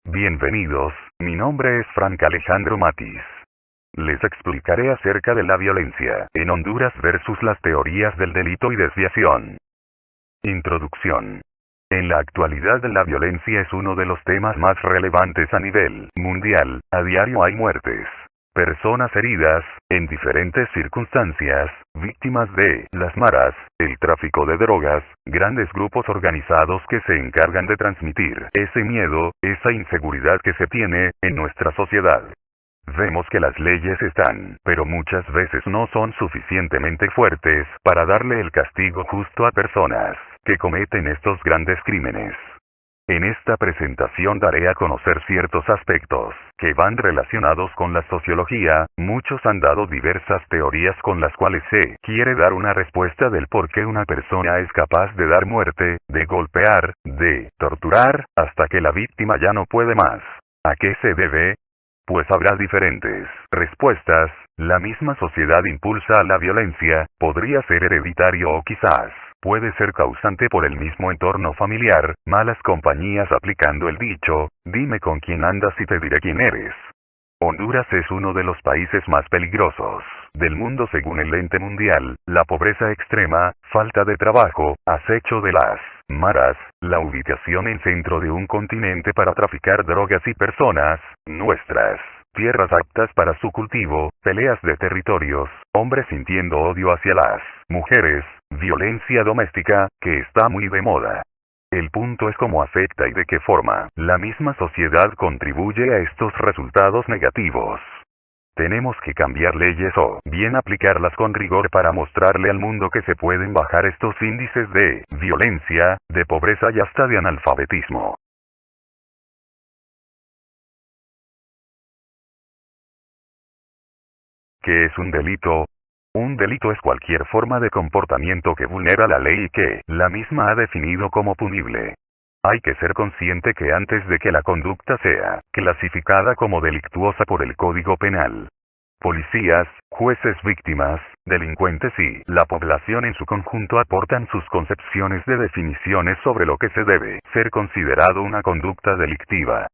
Bienvenidos, mi nombre es Frank Alejandro Matiz. Les explicaré acerca de la violencia en Honduras versus las teorías del delito y desviación. Introducción. En la actualidad la violencia es uno de los temas más relevantes a nivel mundial. A diario hay muertes, personas heridas, en diferentes circunstancias, víctimas de las maras, el tráfico de drogas, grandes grupos organizados que se encargan de transmitir ese miedo, esa inseguridad que se tiene en nuestra sociedad. Vemos que las leyes están, pero muchas veces no son suficientemente fuertes para darle el castigo justo a personas que cometen estos grandes crímenes. En esta presentación daré a conocer ciertos aspectos que van relacionados con la sociología. Muchos han dado diversas teorías con las cuales se quiere dar una respuesta del por qué una persona es capaz de dar muerte, de golpear, de torturar, hasta que la víctima ya no puede más. ¿A qué se debe? Pues habrá diferentes respuestas. La misma sociedad impulsa a la violencia, podría ser hereditario o quizás puede ser causante por el mismo entorno familiar, malas compañías aplicando el dicho, dime con quién andas y te diré quién eres. Honduras es uno de los países más peligrosos del mundo según el ente mundial. La pobreza extrema, falta de trabajo, acecho de las maras, la ubicación en centro de un continente para traficar drogas y personas, nuestras tierras aptas para su cultivo, peleas de territorios, hombres sintiendo odio hacia las mujeres, violencia doméstica, que está muy de moda. El punto es cómo afecta y de qué forma la misma sociedad contribuye a estos resultados negativos. Tenemos que cambiar leyes o bien aplicarlas con rigor para mostrarle al mundo que se pueden bajar estos índices de violencia, de pobreza y hasta de analfabetismo. ¿Qué es un delito? Un delito es cualquier forma de comportamiento que vulnera la ley y que la misma ha definido como punible. Hay que ser consciente que antes de que la conducta sea clasificada como delictuosa por el Código Penal, policías, jueces, víctimas, delincuentes y la población en su conjunto aportan sus concepciones de definiciones sobre lo que se debe ser considerado una conducta delictiva.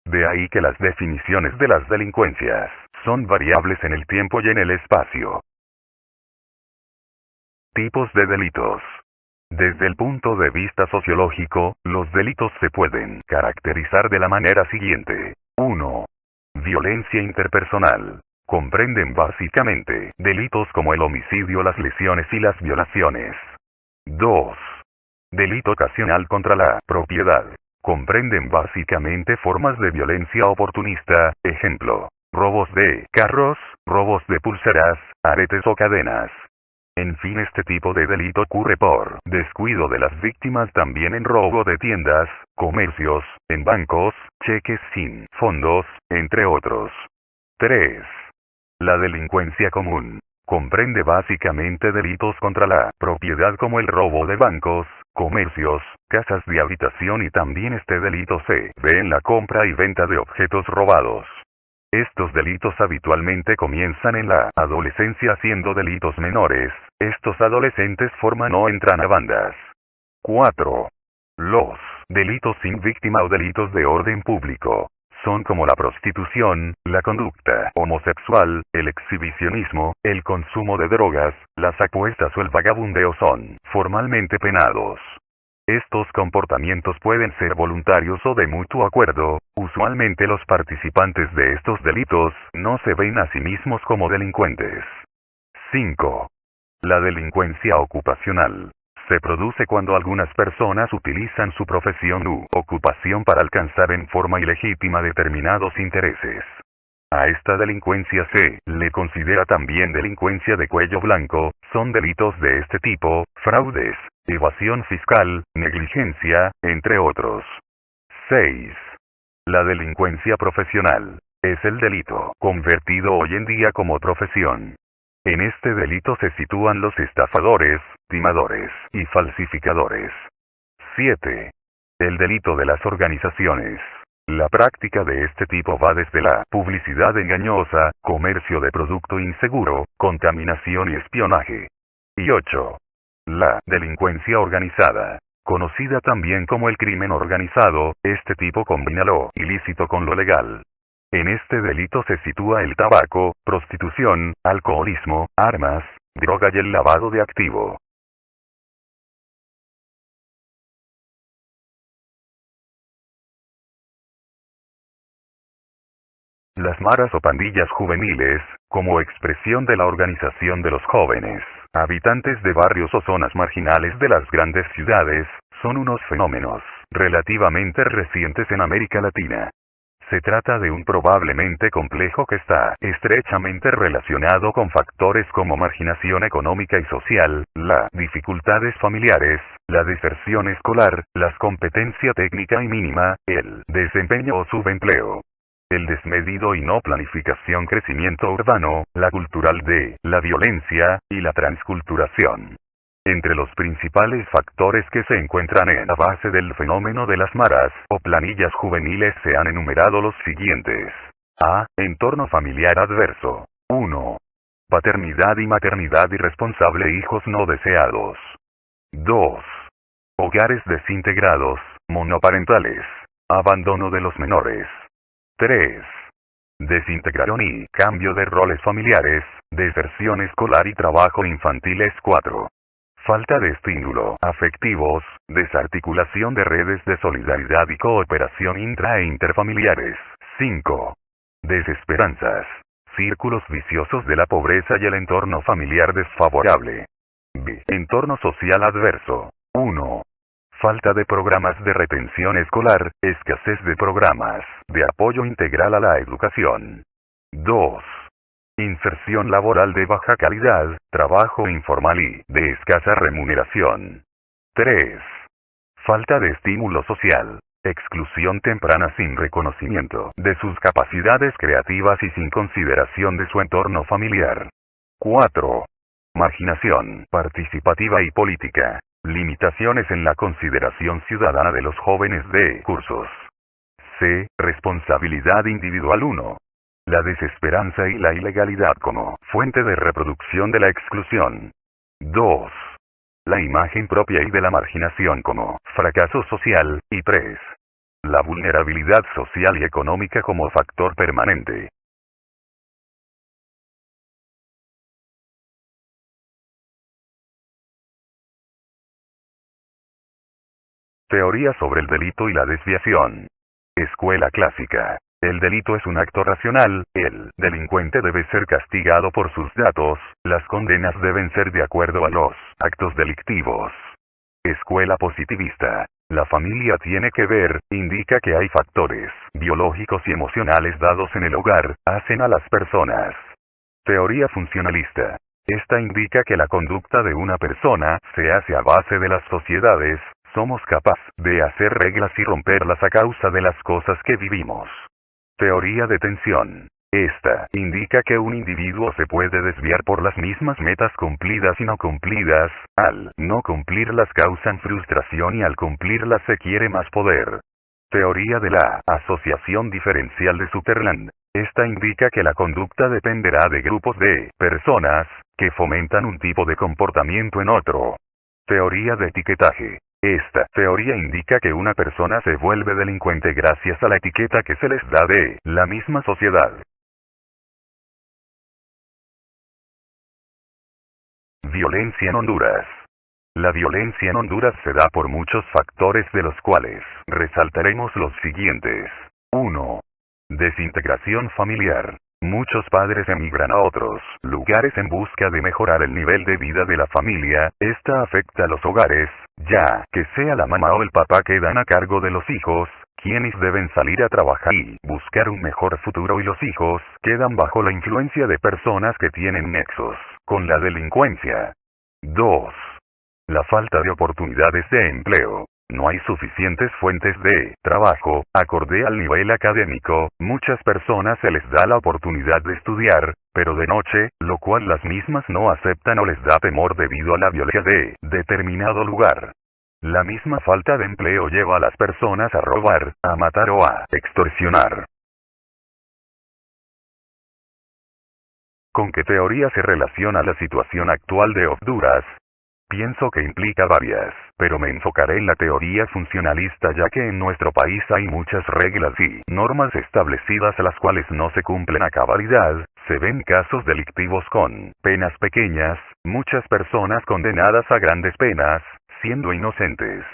De ahí que las definiciones de las delincuencias son variables en el tiempo y en el espacio. Tipos de delitos. Desde el punto de vista sociológico, los delitos se pueden caracterizar de la manera siguiente. 1. Violencia interpersonal. Comprenden básicamente delitos como el homicidio, las lesiones y las violaciones. 2. Delito ocasional contra la propiedad. Comprenden básicamente formas de violencia oportunista, ejemplo, robos de carros, robos de pulseras, aretes o cadenas. En fin, este tipo de delito ocurre por descuido de las víctimas, también en robo de tiendas, comercios, en bancos, cheques sin fondos, entre otros. 3. La delincuencia común. Comprende básicamente delitos contra la propiedad como el robo de bancos, comercios, casas de habitación, y también este delito se ve en la compra y venta de objetos robados. Estos delitos habitualmente comienzan en la adolescencia siendo delitos menores. Estos adolescentes forman o entran a bandas. 4. Los delitos sin víctima o delitos de orden público. Son como la prostitución, la conducta homosexual, el exhibicionismo, el consumo de drogas, las apuestas o el vagabundeo son formalmente penados. Estos comportamientos pueden ser voluntarios o de mutuo acuerdo. Usualmente los participantes de estos delitos no se ven a sí mismos como delincuentes. 5. La delincuencia ocupacional. Se produce cuando algunas personas utilizan su profesión u ocupación para alcanzar en forma ilegítima determinados intereses. A esta delincuencia se le considera también delincuencia de cuello blanco. Son delitos de este tipo, fraudes, evasión fiscal, negligencia, entre otros. 6. La delincuencia profesional. Es el delito convertido hoy en día como profesión. En este delito se sitúan los estafadores, timadores y falsificadores. 7. El delito de las organizaciones. La práctica de este tipo va desde la publicidad engañosa, comercio de producto inseguro, contaminación y espionaje. Y 8. La delincuencia organizada. conocida también como el crimen organizado. Este tipo combina lo ilícito con lo legal. En este delito se sitúa el tabaco, prostitución, alcoholismo, armas, droga y el lavado de activo. Las maras o pandillas juveniles, como expresión de la organización de los jóvenes, habitantes de barrios o zonas marginales de las grandes ciudades, son unos fenómenos relativamente recientes en América Latina. Se trata de un probablemente complejo que está estrechamente relacionado con factores como marginación económica y social, las dificultades familiares, la deserción escolar, la competencia técnica y mínima, el desempeño o subempleo, el desmedido y no planificación crecimiento urbano, la cultural de la violencia, y la transculturación. Entre los principales factores que se encuentran en la base del fenómeno de las maras o planillas juveniles se han enumerado los siguientes. A. Entorno familiar adverso. 1. Paternidad y maternidad irresponsable, hijos no deseados. 2. Hogares desintegrados, monoparentales. Abandono de los menores. 3. Desintegración y cambio de roles familiares, deserción escolar y trabajo infantil. 4. Falta de estímulo afectivos, desarticulación de redes de solidaridad y cooperación intra e interfamiliares. 5. Desesperanzas, círculos viciosos de la pobreza y el entorno familiar desfavorable. B. Entorno social adverso. 1. Falta de programas de retención escolar, escasez de programas de apoyo integral a la educación. 2. Inserción laboral de baja calidad, trabajo informal y de escasa remuneración. 3. Falta de estímulo social, exclusión temprana sin reconocimiento de sus capacidades creativas y sin consideración de su entorno familiar. 4. Marginación participativa y política. Limitaciones en la consideración ciudadana de los jóvenes de cursos. C. Responsabilidad individual. 1. La desesperanza y la ilegalidad como fuente de reproducción de la exclusión. 2. La imagen propia y de la marginación como fracaso social. Y 3. La vulnerabilidad social y económica como factor permanente. Teoría sobre el delito y la desviación. Escuela clásica. El delito es un acto racional, el delincuente debe ser castigado por sus datos, las condenas deben ser de acuerdo a los actos delictivos. Escuela positivista. La familia tiene que ver, indica que hay factores biológicos y emocionales dados en el hogar, hacen a las personas. Teoría funcionalista. Esta indica que la conducta de una persona se hace a base de las sociedades, somos capaces de hacer reglas y romperlas a causa de las cosas que vivimos. Teoría de tensión. Esta indica que un individuo se puede desviar por las mismas metas cumplidas y no cumplidas, al no cumplirlas causan frustración y al cumplirlas se quiere más poder. Teoría de la asociación diferencial de Sutherland. Esta indica que la conducta dependerá de grupos de personas que fomentan un tipo de comportamiento en otro. Teoría de etiquetaje. Esta teoría indica que una persona se vuelve delincuente gracias a la etiqueta que se les da de la misma sociedad. Violencia en Honduras. La violencia en Honduras se da por muchos factores de los cuales resaltaremos los siguientes. 1. Desintegración familiar. Muchos padres emigran a otros lugares en busca de mejorar el nivel de vida de la familia. Esta afecta a los hogares, ya que sea la mamá o el papá quedan a cargo de los hijos, quienes deben salir a trabajar y buscar un mejor futuro y los hijos quedan bajo la influencia de personas que tienen nexos con la delincuencia. 2. La falta de oportunidades de empleo. No hay suficientes fuentes de trabajo, acorde al nivel académico, muchas personas se les da la oportunidad de estudiar, pero de noche, lo cual las mismas no aceptan o les da temor debido a la violencia de determinado lugar. La misma falta de empleo lleva a las personas a robar, a matar o a extorsionar. ¿Con qué teoría se relaciona la situación actual de Honduras? Pienso que implica varias, pero me enfocaré en la teoría funcionalista ya que en nuestro país hay muchas reglas y normas establecidas las cuales no se cumplen a cabalidad, se ven casos delictivos con penas pequeñas, muchas personas condenadas a grandes penas, siendo inocentes.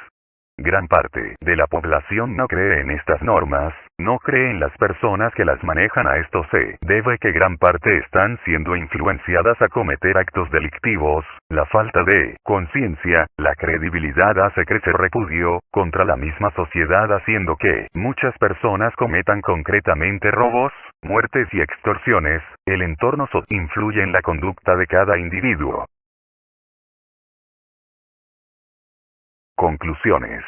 Gran parte de la población no cree en estas normas, no cree en las personas que las manejan. A esto se debe que gran parte están siendo influenciadas a cometer actos delictivos, la falta de conciencia, la credibilidad hace crecer repudio contra la misma sociedad haciendo que muchas personas cometan concretamente robos, muertes y extorsiones. El entorno influye en la conducta de cada individuo. Conclusiones.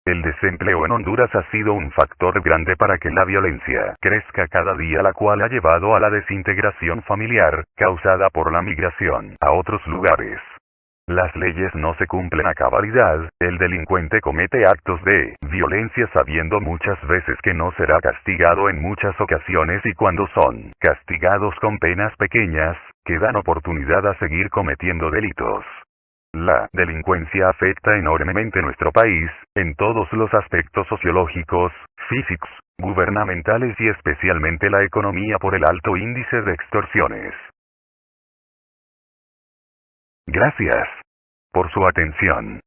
El desempleo en Honduras ha sido un factor grande para que la violencia crezca cada día, la cual ha llevado a la desintegración familiar, causada por la migración a otros lugares. Las leyes no se cumplen a cabalidad, el delincuente comete actos de violencia sabiendo muchas veces que no será castigado en muchas ocasiones y cuando son castigados con penas pequeñas, que dan oportunidad a seguir cometiendo delitos. La delincuencia afecta enormemente nuestro país, en todos los aspectos sociológicos, físicos, gubernamentales y especialmente la economía por el alto índice de extorsiones. Gracias por su atención.